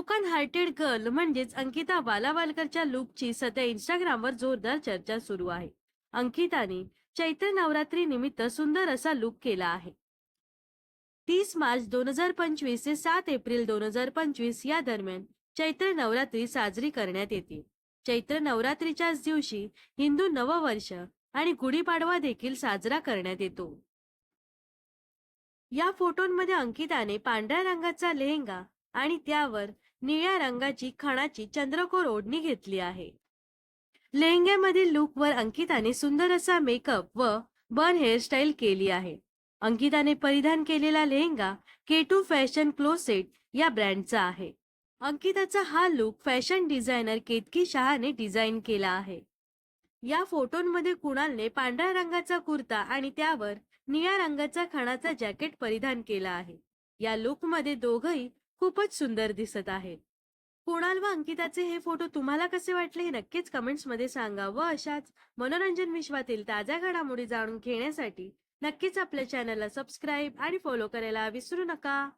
Broken hearted girl म्हणजेच अंकिता बालावालकरच्या लुकची सध्या इंस्टाग्रामवर जोरदार चर्चा सुरू आहे. अंकिताने चैत्र नवरात्री निमित्त सुंदर असा लुक केला आहे. 30 मार्च 2025 ते 7 एप्रिल 2025 या दरम्यान चैत्र नवरात्री साजरी करण्यात येते. चैत्र नवरात्रीच्याच दिवशी हिंदू नववर्ष आणि गुढीपाडवा देखील साजरा करण्यात येतो. या फोटोंमध्ये अंकिताने पांढऱ्या रंगाचा लेहंगा आणि त्यावर निळ्या रंगाची खणाची चंद्रकोर ओढणी घेतली आहे. लेहंग्यामधील लुकवर अंकिताने सुंदर असा मेकअप व बन हेअरस्टाईल केली आहे. अंकिताने परिधान केलेला लेहंगा K2 फॅशन क्लोसेट या ब्रँडचा आहे. अंकिताचा हा look fashion designer Ketaki Shahane design केला आहे. या फोटोंमध्ये कुणालने पांढऱ्या रंगाचा कुर्ता आणि त्यावर निळ्या रंगाचा खणाचा जॅकेट परिधान केला आहे. या लुकमध्ये दोघंही खूपच सुंदर दिसत आहेत. कुणाल व अंकिताचे हे फोटो तुम्हाला कसे वाटले हे नक्कीच कमेंट्स मध्ये सांगा व अशाच मनोरंजन विश्वातील ताज्या घडामोडी जाणून घेण्यासाठी नक्कीच आपल्या चॅनलला सबस्क्राईब आणि फॉलो करायला विसरू नका.